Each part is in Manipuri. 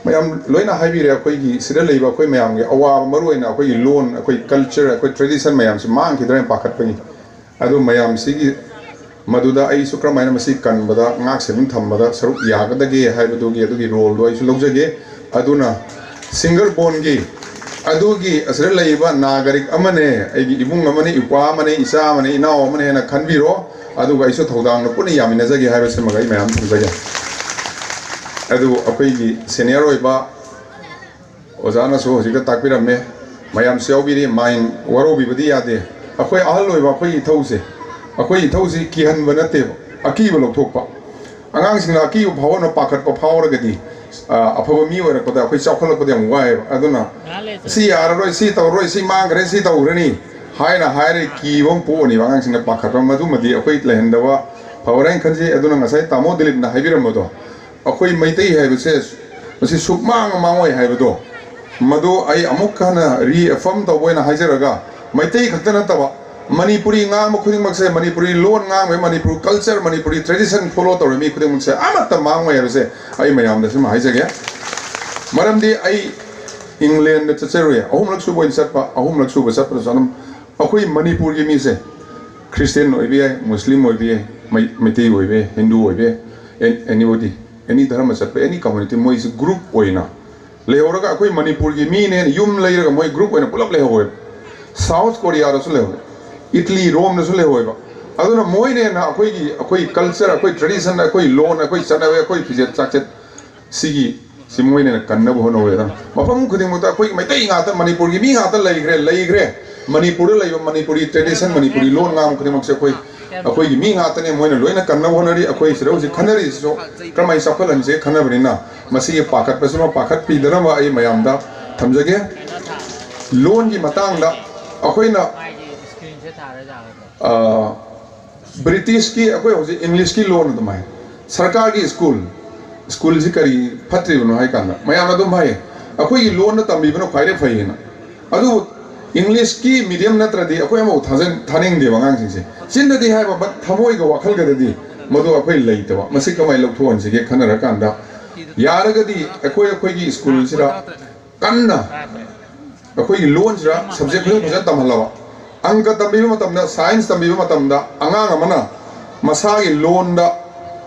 mayam loina haibire akhoi sida leiba akhoi mayam ge awa maruina akhoi loan akhoi culture akhoi tradition mayam se mang kidra pakhat pani adu mayam sigi maduda ai sukra mayam masi kanbada ngak se thambada saruk yagadage haibadu ge adugi role do ai su lojage aduna single born ge adugi asra leiba nagarik amane ai ibung amane ipa amane isa amane inaw amane na khanbiro aduga ai su thodang na puni yamina jage haiba se magai mayam thujage adu akhoi senior oiba ozana so hojika takpirame mayam seobiri main warobi badi yade akhoi ahal oiba akhoi thause akhoi thause kihan banate aki bolo thokpa angang singla aki bhawna pakhat pa phawragadi afaba mi ora pada akhoi chawkhala pada yam wai aduna si araroi si tawroi si mangre si tawrani haina haire ki bom po ni angang singla pakhat pa madu madi akhoi lehendawa phawrain khanji aduna ngasai tamo dilip na haibiram modo akhoi maitai haibase masi sukmang mangoi haibado madu ai amuk kana reaffirm tawboina haijaraga maitai khaktana taba manipuri ngang khuding makse manipuri loan ngang manipuri culture manipuri tradition follow tawrami khuding makse amata mangoi haibase ai mayam da sima haijage maramdi ai england da chacheroya ahumlak su boin satpa ahumlak su basapra sanam akhoi manipur gi mi se christian oibe muslim oibe maitai oibe hindu oibe anybody any dharma satpa any community moi is group oina lehoraga akoi manipur gi mi ne yum leiraga moi group oina pulap lehoy south korea ro su lehoy italy rome no su lehoy ba aduna moi ne na akoi culture akoi tradition akoi loan akoi chanawe akoi phije chachet sigi simoi ne kanna bo no weda mafam khuding muta akoi mai tai nga ta manipur gi mi nga ta leigre manipur laiba manipuri tradition manipuri loan ngam khuding mak se akoi gi mi nga ta ne moi na loina kanna bo nari akoi siro ji khanari so kramai sakal an se khana brinna masi pakhat pasuma pakhat pi dana ma ai mayam da thamjage loan gi matang da akoi na british ki akoi hoji english ki loan da mai sarkar gi school ji kari phatri no hai kana mayam adum bhai akoi gi loan na tambi bano khaire phaina adu english ki medium natra di akoi ma uthajen thaning de wangang sing se chin di hai ba thamoi ga wakhal ga di madu akoi leitwa masi kamai lokthon se ge khanara kanda yaragadi akoi gi school sira kanna akoi gi loan sira subject khoi bhajan tamhalawa angka tambi matamda science tambi matamda angang amana masa gi loan da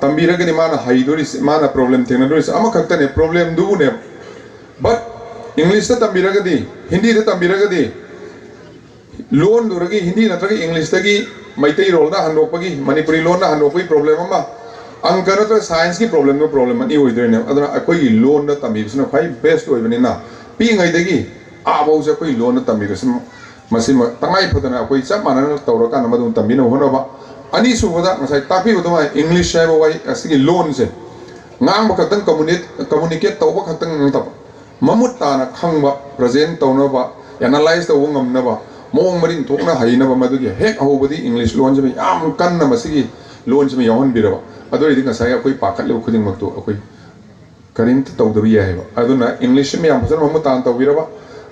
tambi ragani mana haidori mana problem thena dori ama khakta ne problem du ne but english ta tambi ragadi hindi ta tambi ragadi loan duragi hindi natragi english tagi maitai rol da handopagi manipuri loan da handopagi problem ama angka natra science ki problem no problem ani oidrene aduna akoi loan da tambi sna khai best oibani na pi ngai dagi abo ja koi loan da tambi sna masima tangai phadana akoi chap manana tawra kana madun tambi no hono ba ani su hoda ngasai tapi udama english hai wai asigi loan se ngang ba khatang communicate tawba khatang nang tap mamut ta na khangba present tawna ba analyze taw ngam na ba mong marin thokna haina ba madu ge hek ahobadi english loan je yam kan na masigi loan je yahon biraba adori dinga saya akoi pakat le khuding makto akoi karim taw da bi hai ba aduna english me yam phasana mamut ta taw biraba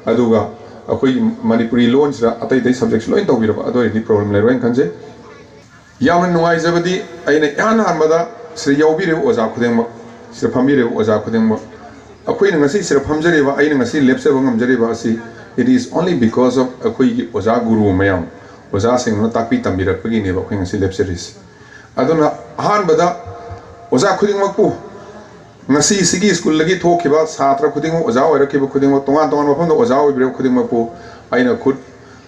aduga akoi manipuri loan ra atai dai subjects loin taw biraba adori di problem le roin khanje yam nuai jabadi aina yana amada sri yaubire oja khuding mak sri phamire oja khuding mak akoi ngasi sri phamjare ba aina ngasi lepse bangam jare ba asi it is only because of akoi oja guru mayam oja sing no takpi tambirak pagi ne ba khoi ngasi lepse ris aduna han bada oja khuding mak pu ngasi sigi school lagi thokhiba satra khuding oja oira khiba khuding tongan mafam da oja oibire khuding mak pu aina khud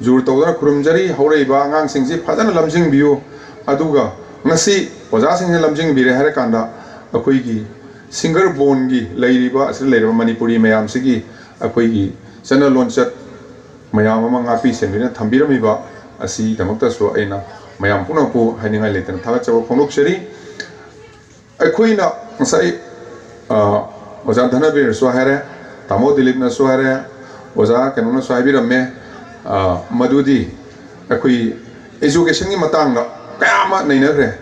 jur tawdana khurumjari haureiba ngang singji phadana lamjing biu aduga ngasi oja sing lamjing bire hare kanda akoi gi singer bone gi leiriba asir leiriba manipuri mayam sigi akoi gi chana lonchat mayam ama ngapi semina thambirami ba asi damakta so aina mayam puna pu haninga letan thaga chawa phonok seri akoi na ngasai oja dhanabir so hare tamo dilip na so hare oja kanuna so habiramme madudi akoi education gi matang na kama nainagre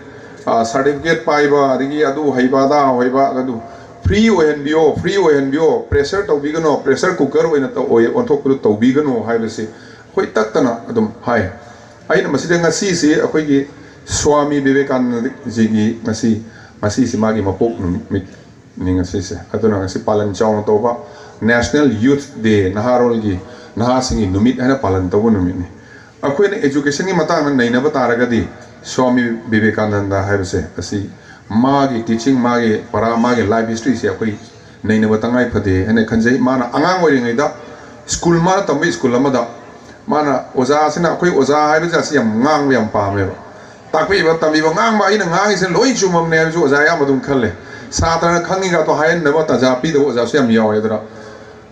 certificate paiba adigi adu haibada hoiba adu free ohenbio pressure tawbigano pressure cooker oina to onthok pru tawbigano haibase hoi taktana adum hai aina masida ngasi si akoi gi swami vivekananda ji gi ngasi si magi mapok ninga sise aduna ngasi palan chawng toba National Youth Day naharolgi nahasingi numit hana palan tobu numit ni akhoi education gi matang na naina bataragadi Swami Vivekananda haibase asi magi teaching magi para magi life history se akhoi naina batangai phade hane khanjai mana angang oiringai da school ma tambi school amada mana oza sina akhoi oza haiba jasi yam ngang yam pame ba takpi ba tambi ba ngang ba ina ngang ise loi chumam ne ju oza ya madum khalle satra khangi ga to hayan na ba ta ja pi do oza se yam yaw edra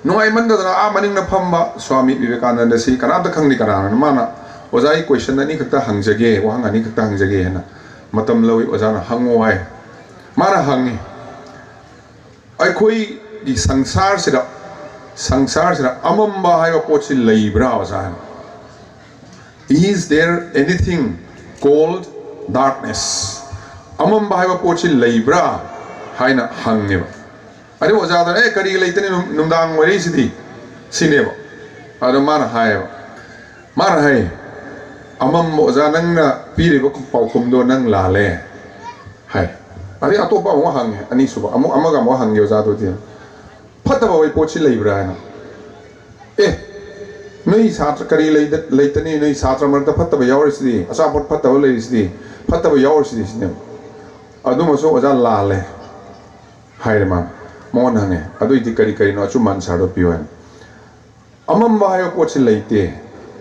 noi man da a maning na phamba Swami Vivekananda si kana ta khangni kana mana oza I question ani khakta hangjage wa hangani khakta hangjage hena matam lawi oza na hango hai mana hangi ai khoi di sangsar sida amamba hai wa pochi leibra oza is there anything called darkness amamba hai wa pochi leibra haina hangi Adi oza da kari leitani numdang wari sidi sineba ada mana hai amam oza nang na piri ba paukum do nang lale hai adi atopa mo hang ani suba amaga mo hang oza do dia phataba wai pochi leibra na nei satra kari leitani nei satra marta phataba yawri sidi asa pot phataba lei sidi phataba yawri sidi sine adu mo so oza lale hai man mon hange adu iti kari no chu man saro piwan amam ba hayo ko chi leite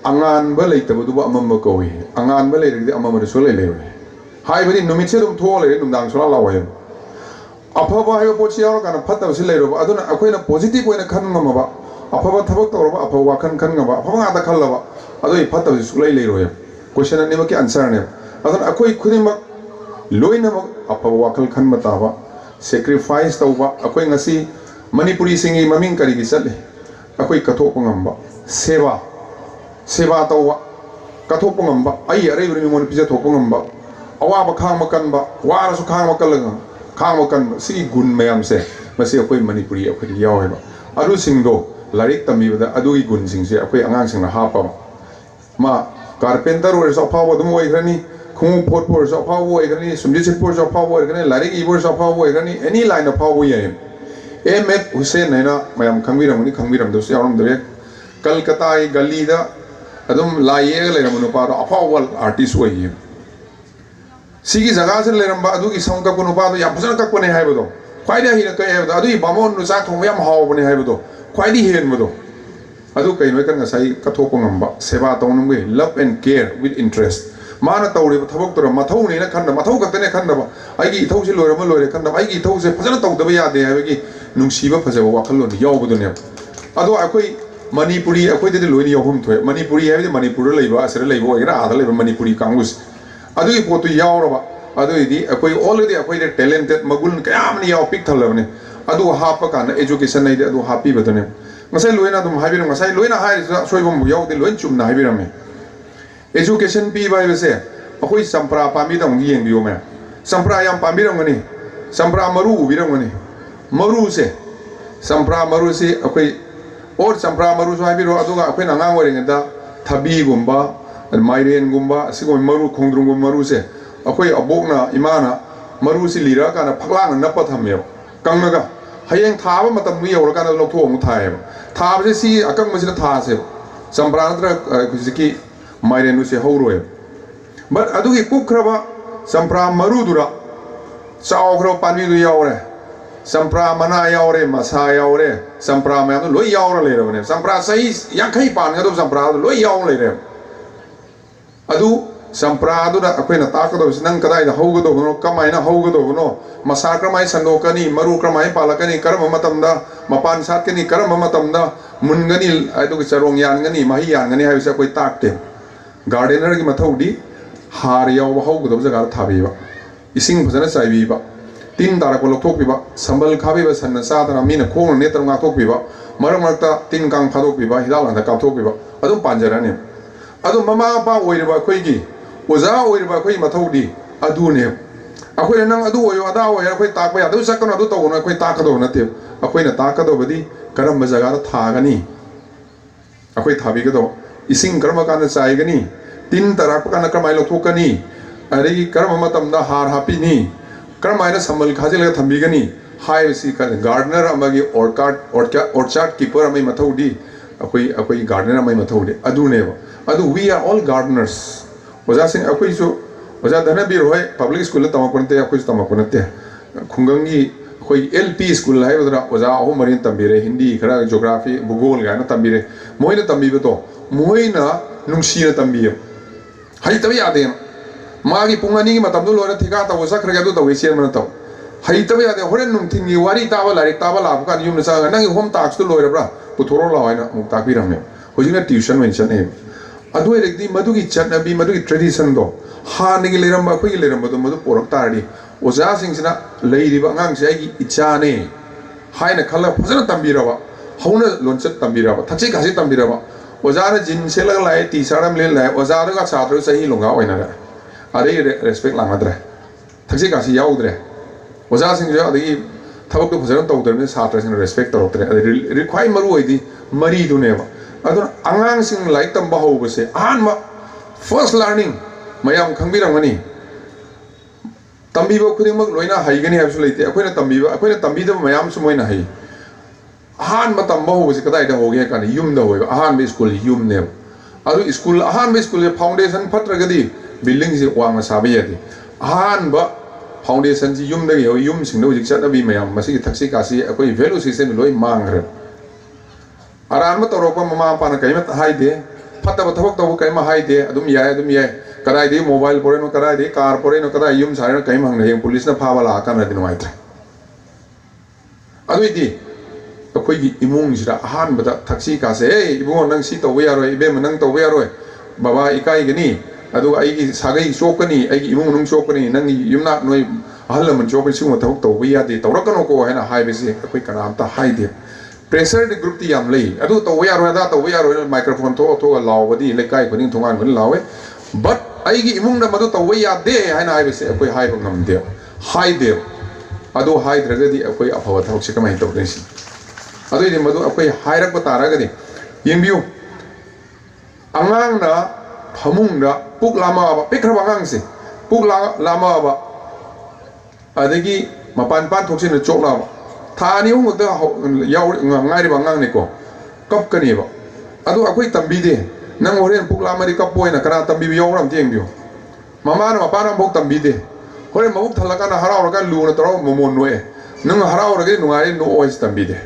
angan ba leite bu ba amam ba ko wi angan ba leite amam ba so le hai bari numit se dum tho le dum dang so la wa apha ba hayo ko chi yaro kana phatta si le ro adu na akoi na positive ko na khan ngam ba apha ba thabak to ro ba apha wa khan ngam ba apha nga ta khal la ba adu I phatta si su le ro question ne ba ki answer ne adu akoi khuni ma loina ma apha wa khan ma ta ba sacrifice tauba akoi ngasi manipuri singi maming kari gi chatle akoi kathok ngamba seva tauba kathok ngamba ai are uri mon pija thok ngamba awa ba khang makan ba wara su khang makan si gun mayam se masi akoi manipuri akoi yaw ba adu singdo larik tami ba adu gi gun sing se akoi angang sing na ha pa ma carpenter or so pa ba dum oi hrani khung pot por so power egani sumji chip por so power egani larik ibor so power egani any line of power ye met Hussein naina mayam khangbiram do yaram de Kolkata I gali da adum laiye le ramunu pa do power artist oye sigi jaga se le ramba adu gi song ka kunu pa do ya phusana ka kone hai bodo khwaida hi na kai adu adu bamon nu sa thong yam haw bone hai bodo khwaidi hen bodo adu kai noi kan ngasai ka thok ngamba seba tonum ge love and care with interest mana tawri thabok tora mathau ni na khanda mathau ka tane khanda ba ai gi thau se loira ma loire khanda ai gi thau se phajana taw da ba ya de ha gi nungsiba phajaba wakhal lo ni yaw bu ne ado akoi manipuri akoi de loini yahum thoi manipuri ha de manipur leiba asira leiba oira ada leiba manipuri kangus ado gi potu yaw ro ba ado idi akoi already akoi de talented magul kayam ni yaw pik thalabne ado ha pa kana education nei de ado happy ba ne ngasai loina dum habiram ngasai loina hai soibom yaw de loin chum na habiram education pi bai se akoi sampra pami dong yeng biyo me sampra yam pami dong ni sampra maru bi dong ni maru se sampra maru se akoi or sampra maru so habi ro aduga akoi nangang wari da thabi gumba mairen gumba sigom maru khongdrung gum maru se akoi abokna imana maru si lira kana phaklang na pa thamyo kangnaga hayeng thaba matam mi yor kana lokho mu thai thaba se si akang masina tha se sampra na kujiki Mairenu se hauroe but adugi kukraba sampra marudura chaukro panwi du yaure sampra mana yaure masa yaure sampra ma no loi yaure le rebane sampra sai yankhai pan ga do sampra do loi yaure le re adu sampra adu da akoina ta ka do nang kadai da hauga do no kamai na hauga do no masa kramai sandokani maru kramai palakani karma matam da mapan sat kani karma matam da mungani adu charong yan ngani mahi yan ngani ha bisa koi takte gardener ki mathaudi har yaw ba hau gudab jaga thabi ba ising phajana chaibi ba tin dara ko lokthok bi ba sambal khabi ba sanna sa dara mina khong ne tar nga thok bi ba marak marakta tin kang phadok bi ba hidal anda ka thok bi ba adum panjara ne adum mama ba oire ba khoi gi oza oire ba khoi mathaudi adu ne akhoi nang adu oyo ada oyo khoi tak ba adu sakano adu to na khoi tak ka do na te akhoi na tak ka do badi karam ba jaga tha gani akhoi thabi ka do ising karma kana chai gani tin tarak kana karmai lothokani ari karma matam da har hapi ni karmai na samal khajil ga thambi gani हाइबसी गार्डनर अमगी ऑर्चार्ड कीपर अमई मथौदी अखोई गार्डनर अमई मथौदी अदुनेब अदु वी आर ऑल गार्डनर्स ओजा सिंह अखोइसु ओजा धनबीर होय पब्लिक स्कूल तमकोनते अखोइस तमकोनते खुंगंगी अखोई एलपी स्कूल हाइबदरा ओजा अहो मरिन तंबीरे हिंदी खरा ज्योग्राफी भूगोल गाना तंबीरे मोइना तंबीबतो मोइना नुंसीना तंबीय हाई तबे यादे मागी पुंगानी की मतम लोरा थिका तब सखरगे अदु तवे सेन मन तब हाई तबे यादे होरेन नुंथिंगी वारी ताबा लारिक ताबा लाब का युम नसा नंगी होम टास्क तो लोइरब्रा पुथोरो लावाइना मुक ताकबिरमने होजिना ट्यूशन मेंशन है अदु एरगदी मधुगी चटनबी मधुगी ट्रेडिशन दो हानगी लेरम अखोई लेरम बदो मधु पोरक तारडी ओजा सिंगसिना लेरिबा अंगांग से आगी इचाने हाइना खल्ला फजन तंबीरबा हौना लोनचत तंबीरबा थची खासी तंबीरबा ओजा ने जिन सेलग लाए टी शर्ट ले लाए ओजा का छात्र सही लुंगा ओइना अदे रेस्पेक्ट लांगद्रे थची खासी याउद्रे ओजा सिंग जो अदगी थबक तो फजन तौदरने छात्र सिंग रेस्पेक्ट तौद्रे अदे रिक्वाई मरु ओइदी मरी दुनेबा अदुन अंगांग सिंग लाइक तंबा होबसे अहानबा फर्स्ट लर्निंग मयाम खंबिरंगनी तंबीबा खुदिमक लोइना हाइगनी हाबसु लेते अखोइना तंबीदब मयाम सुमोइना हाइ अहानबा तंबा होबसे कदाइदा होगे कान युमदा होय अहानबा स्कूल युमने अदु स्कूल अहानबा स्कूल फाउंडेशन फत्रगदी बिल्डिंग से वांग साबे यादि अहानबा फाउंडेशन जी युमदगी हो युम सिंग होजिक चटबी मयाम मसिगी थक्सी कासी अखोइ वैल्यू सिस्टम लोइ मांगरे अरान तौरप ममा पाना कहीं हाइदे फतब थबक तब कहीं हाइदे अदुम याय कदाइदे मोबाइल पोरेनो कदाइदे कार पोरेनो कदाइ युम सारेनो कहीं हंग हें पुलिस ना फाबा लाकान रदि नुवाइत्रे अदुइदि अखोइगी इमुंग सिरा अहानबदा थक्सी कासे ए इबुंग नंग सी तौबे यारोय इबेम नंग तौबे यारोय बाबा इकाइगनी अदु आइगी सागै चोकनी आइगी इमुंग नुंग चोकनी नंग युमना नोय अहल मन चोकनी सिंग थबक तौबे यादे तौरकनो को हैना हाइबेसे अखोइ कनामता हाइदे प्रेशर दी ग्रुप ती याम लई अदु तौबे यारोय दा तौबे यारोय माइक्रोफोन थो लावबदी लेकाइ खनिंग थोंगान खन लावे बट आइगी इमुंग मधु तौबे यादे हैना हाइबेसे अखोइ हाइब ngamde हाइदे अदु हाइद्रगदी अखोइ अफव थबक से कमाइ तौदेसि अदुइदि मधु अखोइ हाइरक तारगदी येंबियु अंगांगना फमुंगदा पुक लामाबा पिखरबा अंगांगसे पुक लामाबा अदगी मपान पान थोक्सिन चोकलाबा थानी हुमद याव ngairi bangang ne ko kap kani ba adu akoi tambi de nang horen pukla mari kap poina kana tambi yaw ram jeng bio mama na mapa na bok tambi de horen mabuk thalaka na harau ra lu na toro momon noe nang harau ra ge nungai no ois tambi de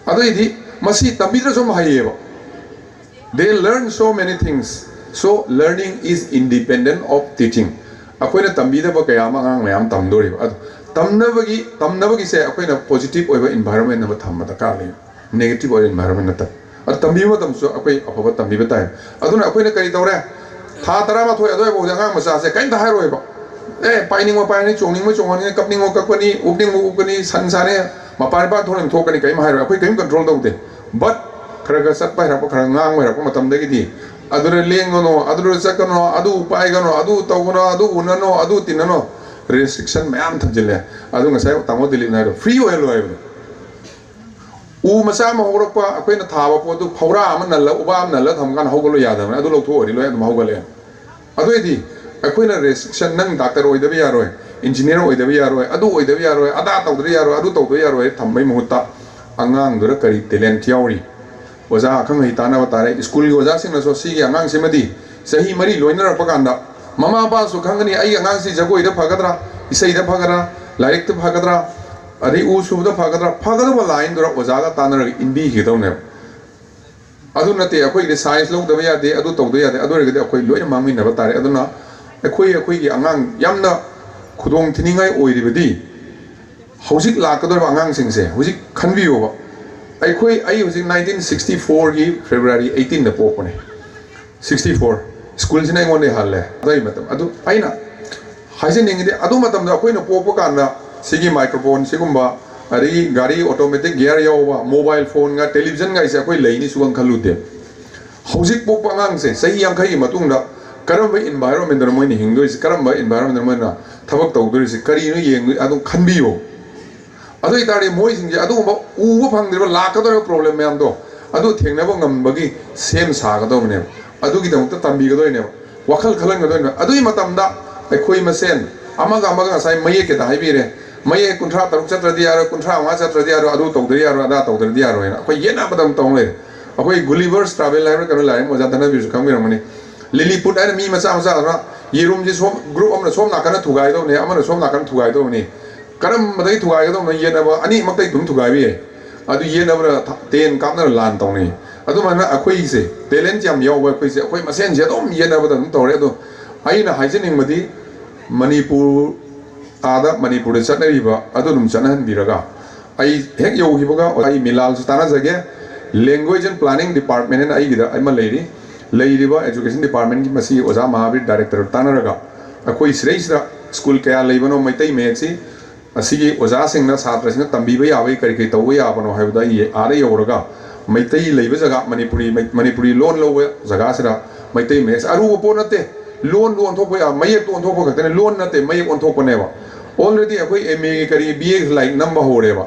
adu idi masi tambi ra som haye ba they learn so many things so learning is independent of teaching akoi na tambi de ba kaya ma ngang mayam tamdori ba तमनबगी से अखोइना पॉजिटिव ओइबा एनवायरनमेंट नम थम्मदा काले नेगेटिव ओइ एनवायरनमेंट नत अ तंबीबा तमसो अखोइ अफबा तंबीबा ताइ अदुना अखोइना करि तौरे था तरामा थोय अदोय बो जंगा मसा से काइन थाय रोइबा ए पाइनिंग पाइनि चोंनिंग चोंगनि कपनिंग कपनि उपनिंग उपनि संसाने मपान पा थोरन थोकनि काइ माहाय अखोइ काइ कंट्रोल तौदे बट खरगा सत पाइ रप खरगा ngang मै रप मतमदगिदि अदुरे लेंगनो अदुरे सकनो अदु पाइगनो अदु तौगनो अदु उननो अदु तिननो restriction मैम थमजिले अदु ngसाय तामो दिलि नारो फ्री ओइ लोय उ मसा म होरपा अखोइना थाबा पोतु फौरा अम नल्ल उबा अम नल्ल थमगान होगलो यादम अदु लौथो ओरि लोय अदु होगले अदुइदि अखोइना restriction नंग डॉक्टर ओइदबि यारोय इंजीनियर ओइदबि यारोय अदु ओइदबि यारोय अदा तौदरि यारोय अदु तौदरि यारोय थमबै मुहुता अंगांग दुर करी टैलेंट यावरी ओजा खंग हि ताना बतारे स्कूल ओजा सिंग सो सी अंगांग सिमदि सही मरी लोइनर पकांदा ममा पासु खंगनी आई अंगांग सी जगोइदा फगदरा इसैदा फगदरा लाइक फगदरा अरे उ सुबदा फगदबा लाइन दुरा ओजागा तानर इनबी हिदौने अदु नते अखोइ साइंस लौदबा यादे अदु तौदो यादे अदु रगदे अखोइ लोइ मांगमिनबा तारे अदुना अखोइ की अंगांग यामना खुदोंग थिनिंगाइ ओइरिबदि हौजिक लाकदोर अंगांग सिंगसे हौजिक खनबियोबा अखोइ आई हौजिक 1964 की फेब्रुअरी 18 द पोपने 64 स्कूल से नहीं होने हाल है अदुई मतम अदु आइना हाइजेनिंगदे अदु मतम अखोइना पोपो काना सिगी माइक्रोफोन सिगुम्बा अरे गाड़ी ऑटोमेटिक गियर यावबा मोबाइल फोन गा टेलीविजन गा इसे अखोइ लेनि सुगं खलुदे हौजिक पोपो अंगांग से सही यांखै मतुंगदा करम एनवायरनमेंट दर मोइनि हिंगदोइस करम एनवायरनमेंट मोइना थबक तौदोइस करिनो येंग अदु खनबियो अदु इतारे मोइसिंगे अदु उबो फंगदिबा लाकदोर प्रॉब्लम मैम दो अदु थेंगनबो ngambagi सेम सागदोने अदु की दमत तंबीगदोइने वखल खलंगदोइने अदुई मतमदा अखोइ मसेन अमगा साइ मये के दाइबिरे ꯃꯌꯦꯛ 30 ꯆꯠꯇ꯭ꯔꯗꯤ ꯌꯥꯔꯣꯏ 35 ꯆꯠꯇ꯭ꯔꯗꯤ ꯌꯥꯔꯣꯏ ꯑꯗꯨ ꯇꯧꯗ꯭ꯔꯗꯤ ꯌꯥꯔꯣꯏ ꯑꯗꯥ ꯇꯧꯗ꯭ꯔꯗꯤ ꯌꯥꯔꯣꯏꯅ ꯑꯩꯈꯣꯏ ꯌꯦꯠꯅꯕꯗ ꯇꯧ ꯂꯩꯔꯦ ꯑꯩꯈꯣꯏ ꯒꯨꯂꯤꯚꯔꯁ ꯇ꯭ꯔꯥꯚꯦꯜ ꯍꯥꯏꯕ ꯀꯩꯅꯣ ꯂꯥꯏꯔꯤꯛ ꯑꯣꯖꯥ ꯙꯅꯕꯤꯔꯁꯨ ꯈꯪꯕꯤꯔꯝꯒꯅꯤ ꯂꯤꯂꯤꯄꯨꯠ ꯍꯥꯏꯅ ꯃꯤ ꯃꯆꯥ ꯃꯆꯥꯗꯨꯅ ꯌꯦꯔꯨꯝꯁꯦ ꯁꯣꯝ ꯒ꯭ꯔꯨꯞ ꯑꯃꯅ ꯁꯣꯝ ꯅꯥꯀꯟꯗ ꯊꯨꯒꯥꯏꯗꯧꯕꯅꯤ ꯑꯃꯅ ꯁꯣꯝ ꯅꯥꯀꯟꯗ ꯊꯨꯒꯥꯏꯗꯧꯕꯅꯤ ꯀꯔꯝꯕꯗꯒꯤ ꯊꯨꯒꯥꯏꯒꯗꯧꯕꯅꯣ ꯌꯦꯠꯅꯕ ꯑꯅꯤꯃꯛꯇꯩ ꯑꯗꯨꯝ ꯊꯨꯒꯥꯏꯕ ꯌꯥꯏ ꯑꯗꯨ ꯌꯦꯠꯅꯕꯅ ꯇꯦꯟ ꯀꯥꯞꯅꯔ ꯂꯥꯟ ꯇꯧꯅꯩ ꯑꯗꯨꯃꯥꯏꯅ ꯑꯩꯈꯣꯏꯁꯦ ꯇꯦꯂꯦꯟ ꯌꯥꯝ ꯌꯥꯎꯕ ꯑꯩꯈꯣꯏꯁꯦ ꯑꯩꯈꯣꯏ ꯃꯁꯦꯟꯁꯦ ꯑꯗꯨꯝ ꯌꯦꯠꯅꯕꯗ ꯑꯗꯨꯝ ꯇꯧꯔꯦ ꯑꯗꯣ ꯑꯩꯅ ꯍꯥꯏꯖꯅꯤꯡꯕꯗꯤ ꯃꯅꯤꯄꯨꯔ आदा मणिपुर चटनरीब अदुम चटनहनबिरगा आई हेक यौगिबगा आई मिलालसु तानाजगे लैंग्वेज एंड प्लानिंग डिपार्टमेंट एन आईगिदा अमा लेरी लेरिबा एजुकेशन डिपार्टमेंट की मसी ओजा महावीर डायरेक्टर तानारगा अखोई सिरैसरा स्कूल कया लेबनो मैतै मेक्सी असिगी ओजा सिंगना छात्रसिंग तंबीबा याबै करि करि तौबा याबनो हाइबदा ये आरे यौरगा मैतै लेबा जगा मणिपुरी लोन लौबा जगा सिरा मैतै मेक्स अरुबो पो नते लोन लोन थोपा या मयक तो थोपा खतने लोन नते मयक ओन थोपनेबा ऑलरेडी अखोई एमए करी बीए लाइक नंबर होरेबा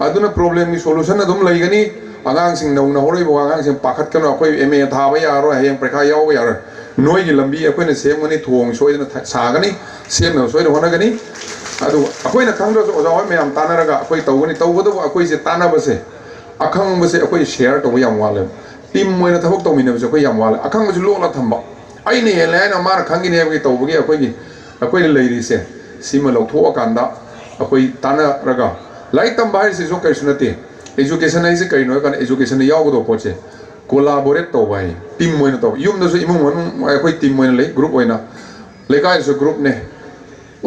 अदुना प्रॉब्लम की सॉल्यूशन अदुम लैगनी आगांग सिंग नौना होरैबो आगांग सिंग पाखत कनो अखोई एमए थाबा यारो हयें परीक्षा यावो यारो नोई की लंबी अखोइना सेमगनी थोंग सोइदना सागनी सेमना सोइदना होनगनी अदु अखोइना खंगदो ओजा होय मयाम तानारगा अखोई तौगनी तौबदो अखोई से तानाबसे अखंगबसे अखोई शेयर तौबा याम वाले टीम मोइना थबक तौमिनबसे अखोई याम वाले अखंगबसे लोला थंबा आइने हेलायना मार खंगिने हबगी तौबगी अखोई लैरिसे सीमा लौथोकांदा अखोई तानारगा लाइक तंबा हाइसिसु कैसु नते एजुकेशन हाइसे कैनो कान एजुकेशन यावगदो पोचे कोलाबोरेट तौबा है टीम मोइना तौ युमदसु इमुंग मनु अखोई टीम मोइना ले ग्रुप ओइना लेकायसु ग्रुप ने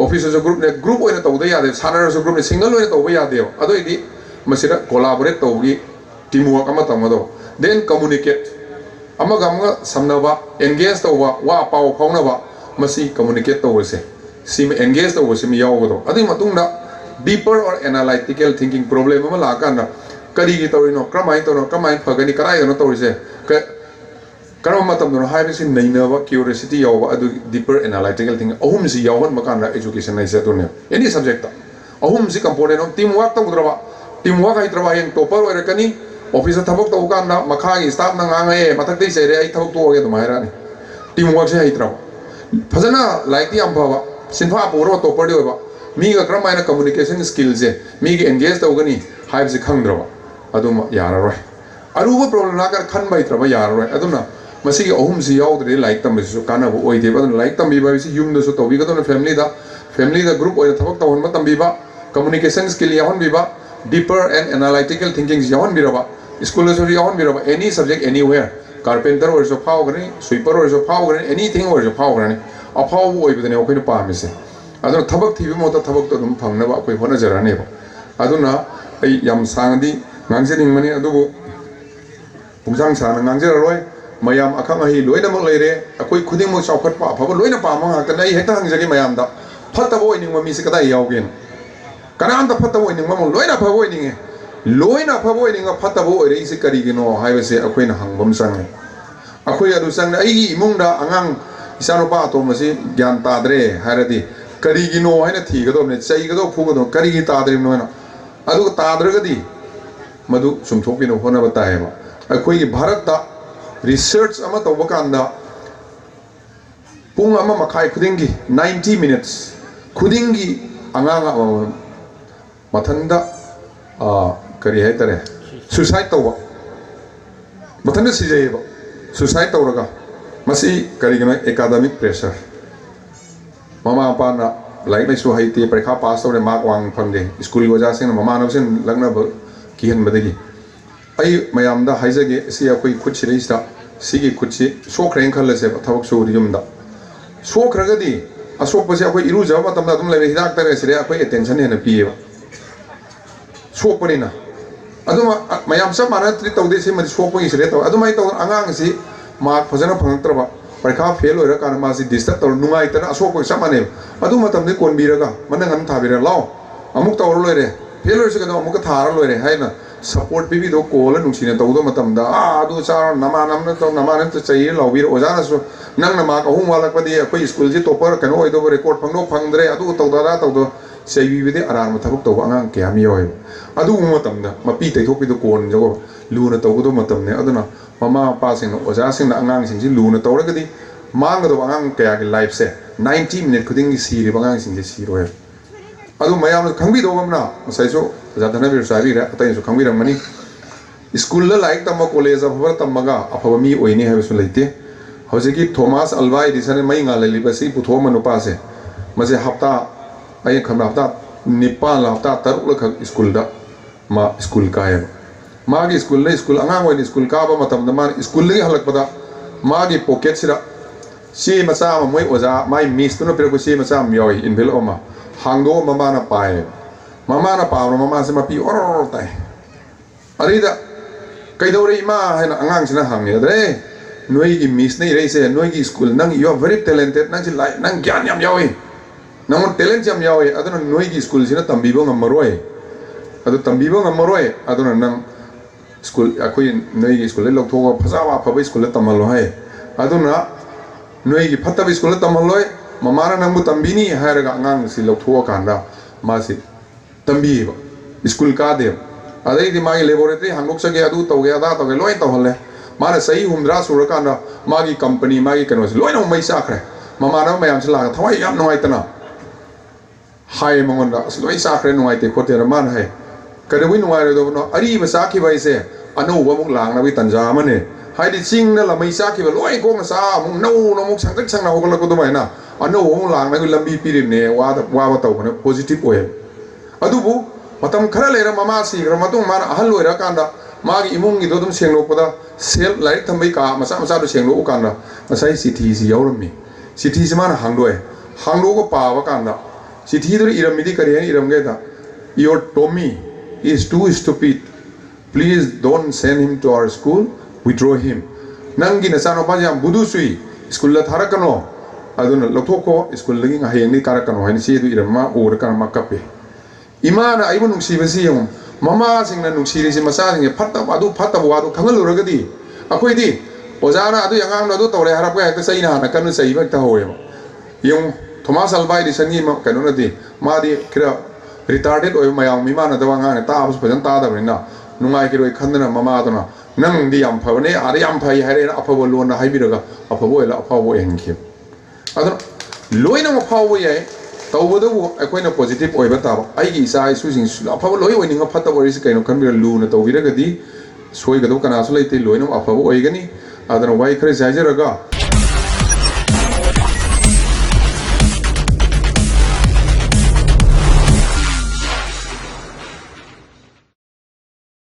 ऑफिसरसु ग्रुप ओइना तौदा यादे सानरसु ग्रुप ने सिंगल ओइना तौबा यादे अदोइदि मसिरा कोलाबोरेट तौबगी टीम वर्क अमा तमदो देन कम्युनिकेट अमगा अमगा समनबा एंगेज तौबा वा पाव फाउनबा मसी कम्युनिकेट तौबसे सिम एंगेज तौबसे मी यावगदो अदि मतुंगदा डीपर और एनालिटिकल थिंकिंग प्रॉब्लम अमा लाकांदा करिगी तौरिनो क्रमाइन तौनो क्रमाइन फगनी कराइदनो तौरिसे करो मतमदनो हाइबसि नैनबा क्यूरियोसिटी यावबा अदु डीपर एनालिटिकल थिंकिंग अहुमसि यावहन मकांदा एजुकेशन नाइसे तोने एनी सब्जेक्ट अहुमसि कंपोनेंट ऑफ टीम वर्क तौद्रबा टीम वर्क हाइत्रबा हें टॉपर ओइरकनी ऑफिस थबक तौकांदा मखागी स्टाफ ना ngangae मथक्तै सेरे आई थबक तोगे दुमाइरानी टीम वर्क से हाइत्रबा फजना लाइक याम फबा सिंफा पोरो टॉपर देबा मीगा क्रमाइना कम्युनिकेशन स्किल से मीगी एंगेज तौगनी हाइबसि खंगद्रबा अदुम याररोय अरुबा प्रॉब्लम लाकर खन बाइत्रबा याररोय अदुना मसिगी अहुमसि यावद्रे लाइक तंबिसु कानाबो ओइदेबा अदुना लाइक तंबिबा बिसि युमदसु तौबिगदोना फैमिली दा ग्रुप ओइना थबक तौहनबा तंबिबा कम्युनिकेशन स्किल याहनबिबा डीपर एंड एनालिटिकल थिंकिंग याहनबिरबा स्कूल याहनबिरबा एनी सब्जेक्ट एनीवेयर कारपेंटर ओरसो फावगनी स्वीपर ओरसो फावगनी एनीथिंग ओरसो फावगनी अफाव ओइबदने अखोइना पामिसे अदुना थबक थीबि मोता थबक तो दुम फंगनबा अखोइ होनजरानेबा अदुना आई याम सांगदी nganjeringbani adubu pungsang sana nganjeraroi mayam akhang ahi loina mok leire akoi khuding mo chawkhat pa phaba loina pa ma ngak nai hekta hangjagi mayam da phattabo oiningma mi se kada yawgen kanam da phattabo oiningma mo loina phabo oininge loina phabo oininga phattabo oire isi karigino haibase akoi na hangbam sangai akoi adu sangna ai imung da angang isano pa to masi gyan tadre haradi karigino haina thigadom ne chaigado phugado karigi tadre noina adu tadragadi मधु सुमथोपिनो होना बताएबा अखोई भारत दा रिसर्च अमा तौबा कांदा पुंग अमा मखाई खुदिंगी 90 मिनट्स खुदिंगी अंगांगा मथंदा करी है तरे सुसाइड तौबा मथंदा सिजेबा सुसाइड तौरगा मसी करिगनो एकेडमिक प्रेशर ममा पाना लाइक लाइसु हाइते परीक्षा पास तौरे मार्क वांग फंगे स्कूल वजह से ममा नबसेन लगना किहन बदगी आई मयामदा हाइजगे सी अखोई खुद सिरैसदा सिगी खुदसि सोखरें खलसे थबक सोरि युमदा सोखरगदी असोकपसे अखोई इरुजब मतमदा तुम लेबे हिदाक तरे सिरे अखोई अटेंशन हेन पिएबा सोकपनिना अदुमा मयाम सब माना ट्रीट तौदे से मदि सोकपगी सिरे तौ अदुमाई तौ अंगांग सि मार्क फजना फंगत्रबा परीक्षा फेल होइरा कान मासि डिस्टर्ब तौ नुंगाइतना असोकपग सब माने अदु मतमदे कोनबिरगा मनंगन थाबिरा लाओ अमुक तौर लोइरे फेल होइसे कदो अमुक थारा लोइरे हाइना सपोर्ट पीबी दो कोल नुसिने तौदो मतमदा आदु चार नमानमन तो नमान तो चाहिए लौबीर ओजाना सु नंग नमा कहूं वालकपदी अखोई स्कूल जी टॉपर कनो ओइदो रिकॉर्ड फंगनो फंगद्रे अदु तौदारा तौदो चाहिबिदे आराम थबक तौ अंगांग क्याम योय अदु मतमदा मपी तैथोपिदो कोन जगो लूना तौगदो मतमने अदुना ममा पासिंग ओजासिंग अंगांग सिंजी लूना तौरगदी मांगदो अंगांग कया की लाइफ से 90 मिनट खुदिंग सीरि अंगांग सिंजी सीरोय ꯑꯗꯨ ꯃꯌꯥꯝꯅ ꯈꯪꯕꯤꯗꯧꯕ ꯉꯁꯥꯏꯁꯨ ꯑꯣꯖꯥ ꯙꯅꯕꯤꯔꯁꯨ ꯍꯥꯏꯕꯤꯔꯦ ꯑꯇꯩꯁꯨ ꯈꯪꯕꯤꯔꯝꯒꯅꯤ ꯁ꯭ꯀꯨꯜꯗ ꯂꯥꯏꯔꯤꯛ ꯇꯝꯕ ꯀꯣꯂꯦꯖ ꯑꯐꯕ ꯇꯝꯃꯒ ꯑꯐꯕ ꯃꯤ ꯑꯣꯏꯅꯤ ꯍꯥꯏꯕꯁꯨ ꯂꯩꯇꯦ ꯍꯧꯖꯤꯛꯀꯤ ꯊꯣꯃꯥꯁ ꯑꯜꯚꯥ ꯑꯦꯗꯤꯁꯟ ꯃꯩ ꯉꯥꯜꯍꯜꯂꯤꯕꯁꯤ ꯄꯨꯊꯣꯛꯑꯝꯕ ꯅꯨꯄꯥꯁꯦ ꯃꯁꯤ ꯍꯞꯇꯥ ꯑꯩꯅ ꯈꯟꯕ ꯍꯞꯇꯥ 9 ꯍꯞꯇꯥ 3 ꯈꯛ ꯁ꯭ꯀꯨꯜꯗ ꯃꯥ ꯁ꯭ꯀꯨल कायब मागी स्कूल अंगांग होइने स्कूल काबा मतमदा मा स्कूल लगी हलकपदा मागी पॉकेट सिरा सी मचा मोय ओजा माय मिस तुनो पेरको सी मचा म्योय इनवेल ओमा हांगदो ममा ना पाए ममा ना पावरो ममा से मपी ओर ताय अरिदा कइदौरे इमा हैना अंगांग सिना हांगे अदरे नोई की मिस नहीं रही से नोई की स्कूल नंग यू आर वेरी टैलेंटेड नंग सी लाइक नंग ज्ञान याम यावे नंग टैलेंट याम यावे अदनो नोई की स्कूल सिना तंबीबो ngमरोय अदो तंबीबो ngमरोय अदनो नंग स्कूल अखोई नोई की स्कूल लौथोगा फजावा फबे स्कूल तमलो है अदुना नोई की फत्तब स्कूल तमलोय ममाना नंगबु तंबीनी हायरगा अंगांग सि लौथोगा कांदा मासी तंबीबो स्कूल का दे अदई दि मागी लेबोरेटरी हांगोक सगे अदु तौगे अदा तौगे लोय तौहले माने सही हुमद्रा सुरकांदा मागी कंपनी मागी कनोस लोयनो मै साखरे ममाना मयाम से लागा थवाई याम नोयतना हाय मंगोंदा लोय साखरे नोयते खोतेरा मान है कदबुई नुवारे दोनो अरी बसाखी बाइसे अनो वमुक लांगनाबि तंजा मने हाइदि चिंगना लमै साखी बा लोय गोंग सा मुक नौ नमुक संगक संगना होगलको दुमाइना अनो वमुक लांगनाबि लंबी पिरिने वाबा तौबने पॉजिटिव ओय अदुबु मतम खरा लेरा ममा सिग्र मतुंग मान अहल ओइरा कांदा मागी इमुंगी दोदम सेंगलोकपदा सेल लाइक थंबै का मसा मसा दो सेंगलोक कांदा मसाई सिथि सि यौरमि सिथि से मान हांगदोय हांगदोको पावा कांदा सिथि दो इरमिदि करी इरमगेदा your Tommy is too stupid. Please don't send him to our school. Withdraw him. Nangi na sano pa jam budu sui school la thara kano. Aduna lothoko school lagi ngaheng ni kara kano. Hani siya du irama or kana makape. Imana aibu nungsi basi yung mama sing na nungsi ri si masa sing phatta adu phatta wadu khangal uragadi. Akoi di ojana adu yangang adu tore harap ka ekta sai na kanu sai ba ta hoye. Yung Thomas Alva Edison ni ma kanu na di ma di kira retarded oy mayang mi mana dawa nga ta abus pajan ta da bina nungai ki roi khandana mama dona nang di yam phawne ari yam phai haire aphabo lona haibiraga aphabo ela aphabo engkhi adon loina ma phawo ye tawbodu akoina positive oy ba ta ai gi sai su sing aphabo loi oininga phatta ori se kaino khanbira lu na tawbiraga di soi ga do kana su leite loina aphabo oigani adon wai khare jaijaraga